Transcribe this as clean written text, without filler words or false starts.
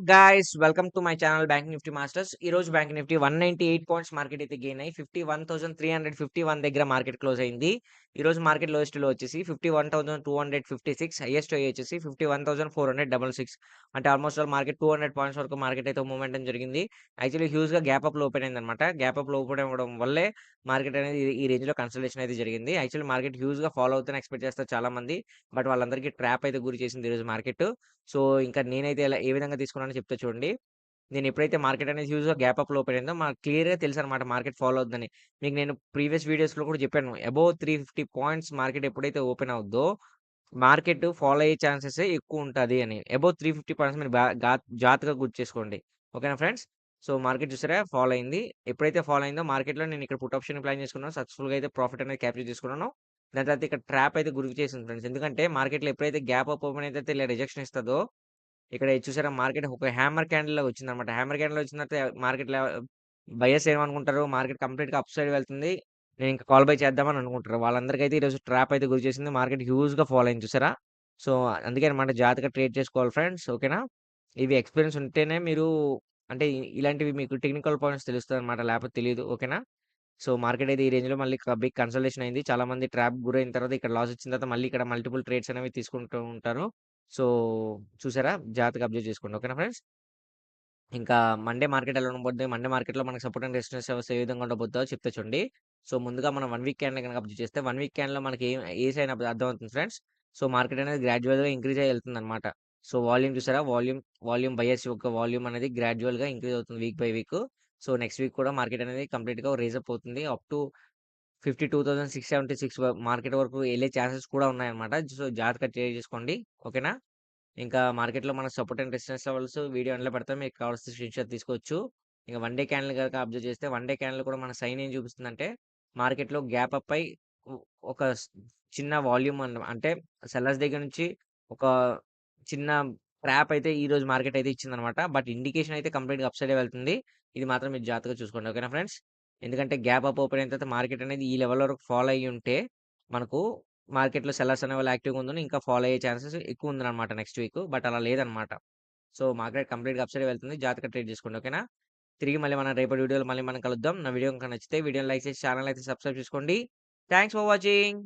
Guys welcome to my channel bank Nifty masters. ఈ రోజు bank Nifty 198 points market అయితే gain అయ్యి 51,351 దగ్గర మార్కెట్ క్లోజ్ అయింది. ఈ రోజు మార్కెట్ లోయెస్ట్ లో వచ్చేసి 51,256, హైయెస్ట్ హై వచ్చేసి 51,466. అంటే ఆల్మోస్ట్ ఆల్ మార్కెట్ 200 పాయింట్స్ వరకు మార్కెట్ అయితే మూవ్మెంట్ జరిగింది. యాక్చువల్లీ హ్యూజ్ గా గ్యాప్ అప్ లో ఓపెన్ అయింది అనమాట. గ్యాప్ అప్ లో ఓపెన్ అవ్వడం వల్లే మార్కెట్ అనేది ఈ రేంజ్ లో కన్సల్టేషన్ అయితే జరిగింది. యాక్చువల్లీ మార్కెట్ హ్యూజ్ గా ఫాలో అవుతాను ఎక్స్పెక్ట్ చేస్తారు చాలా మంది. బట్ వాళ్ళందరికీ ట్రాప్ అయితే గురి చేసింది ఈ రోజు మార్కెట్. సో, ఇంకా నేనైతే ఎలా ఏ విధంగా తీసుకున్నానో చెప్తా చూడండి. నేను ఎప్పుడైతే మార్కెట్ అనేది హ్యూజ్‌గా గ్యాప్ అప్‌లో ఓపెన్ అయిందో మాకు క్లియర్‌గా తెలుసనమాట మార్కెట్ ఫాలో అవుద్దని. మీకు నేను ప్రీవియస్ వీడియోస్‌లో కూడా చెప్పాను. అబోవ్ 350 పాయింట్స్ మార్కెట్ ఎప్పుడైతే ఓపెన్ అవుద్దో, మార్కెట్ ఫాలో అయ్యే ఛాన్సెసే ఎక్కువుంటది అని. అబోవ్ 350 పాయింట్స్ మీరు జాగ్రత్తగా గుర్తుచేసుకోండి. ఓకేనా ఫ్రెండ్స్? సో, మార్కెట్ చూసారా ఫాలో అయింది. ఎప్పుడైతే ఫాలో అయిందో మార్కెట్‌లో నేను ఇక్కడ పుట్ ఆప్షన్ ప్లాన్ చేసుకున్నానో సక్సెస్‌ఫుల్‌గా అయితే ప్రాఫిట్ అనేది క్యాప్చర్ చేసుకున్నాను. దాని తర్వాత ఇక్కడ ట్రాప్ అయితే గురి చేసింది ఫ్రెండ్స్. ఎందుకంటే మార్కెట్‌లో ఎప్పుడైతే గ్యాప్ అప్ ఓపెన్ అయితే ఇలా రిజెక్షన్ ఇస్తదో ఇక్కడ ఇది చూసారా మార్కెట్ ఒక హ్యామర్ క్యాండిల్‌లాగా వచ్చిందన్నమాట. హ్యామర్ క్యాండిల్ వచ్చిన తర్వాత మార్కెట్‌లో బయర్స్ ఏమనుకుంటారు మార్కెట్ కంప్లీట్‌గా అప్ సైడ్ వెళ్తుంది. నేను ఇంకా కాల్ బై చేద్దామని అనుకుంటారు. వాళ్ళందరికైతే ఈరోజు ట్రాప్ అయితే గురి చేసింది. మార్కెట్ హ్యూజ్‌గా ఫాల్ అయింది చూసారా? సో, అందుకే అన్నమాట జాగ్రత్తగా ట్రేడ్ చేసుకోవాలి ఫ్రెండ్స్. ఓకేనా? ఇవి ఎక్స్‌పీరియన్స్ ఉంటేనే మీరు అంటే ఇలాంటివి మీకు టెక్నికల్ పాయింట్స్ తెలుస్తదన్నమాట. లేకపోతే తెలీదు. ఓకేనా? సో, మార్కెట్ అయితే ఈ రేంజ్‌లో మళ్ళీ బిగ్ కన్సల్టేషన్ అయింది. చాలా మంది ట్రాప్ గురైన తర్వాత ఇక్కడ లాస్ వచ్చిన తర్వాత మళ్ళీ ఇక్కడ మల్టిపుల్ ట్రేడ్స్ అనేవి తీసుకుంటూ ఉంటారు. సో, చూసారా? జాగ్రత్తగా అబ్జర్వ్ చేసుకోండి. ఓకేనా ఫ్రెండ్స్? ఇంకా మండే మార్కెట్ ఎలా ఉండబోద్ది? మండే మార్కెట్‌లో మనకు సపోర్ట్ అండ్ రెసిస్టెన్స్ లెవెల్స్ ఏ విధంగా ఉండబోద్దో చెప్తా చూడండి. సో, ముందుగా మనం 1 వీక్ క్యాండిల్ గనక అబ్జర్వ్ చేస్తే 1 వీక్ క్యాండిల్‌లో మనకి ఏ సైన్ అర్థమవుతుంది ఫ్రెండ్స్. సో, మార్కెట్ అనేది గ్రాడ్యుయల్‌గా ఇంక్రీజ్ అయ్యి ఎళ్తుందన్నమాట. సో, వాల్యూమ్ చూసారా? వాల్యూమ్ బయర్స్ యొక్క వాల్యూమ్ అనేది గ్రాడ్యుయల్‌గా ఇంక్రీజ్ అవుతుంది week by week. So, next week కూడా మార్కెట్ అనేది కంప్లీట్‌గా రైజ్ అప్ అవుతుంది. అప్ టు 52,676 మార్కెట్ వరకు ఎళ్ళే ఛాన్సెస్ కూడా ఉన్నాయన్నమాట. సో, జాగ్రత్తగా ట్రేడ్ చేసుకోండి. ఓకేనా? ఇంకా మార్కెట్‌లో మన support and resistance levels video ఎండ్‌లో పెడతాం. మీకు కావాల్సిన స్క్రీన్‌షాట్ తీసుకోవచ్చు. ఇంక వన్ డే క్యాండిల్ గనక అబ్జర్వ్ చేస్తే వన్ డే క్యాండిల్ కూడా మన సైన్ ఏం చూపిస్తుందంటే మార్కెట్‌లో గ్యాప్ అప్ అయి ఒ ఒక చిన్న వాల్యూమ్ అంటే సెల్లర్స్ దగ్గర నుంచి ఒక చిన్న ట్రాప్ అయితే ఈరోజు మార్కెట్ అయితే ఇచ్చిందనమాట. బట్ ఇండికేషన్ అయితే కంప్లీట్‌గా అప్ సైడే వెళ్తుంది. ఇది మాత్రం మీరు జాగ్రత్తగా చూసుకోండి. ఓకేనా ఫ్రెండ్స్? ఎందుకంటే గ్యాప్ అప్ ఓపెన్ అయిన తర్వాత మార్కెట్ అనేది ఈ లెవెల్ వరకు ఫాలో అయ్యుంటే మనకు మార్కెట్‌లో సెల్లర్స్ అనేవాళ్ళు యాక్టివ్‌గా ఉందని ఇంకా ఫాలో అయ్యే ఛాన్సెస్ ఎక్కువుందనమాట నెక్స్ట్ వీక్. బట్ అలా లేదనమాట. సో, మార్కెట్ కంప్లీట్‌గా అప్ సైడే వెళ్తుంది. జాగ్రత్తగా ట్రేడ్ చేసుకోండి. ఓకేనా? తిరిగి మళ్ళీ మనం రేపటి వీడియోలో మళ్ళీ మనం కలుద్దాం. నా వీడియో గనుక నచ్చితే వీడియోని లైక్ చేసి ఛానెల్ అయితే సబ్స్క్రైబ్ చేసుకోండి. Thanks for watching.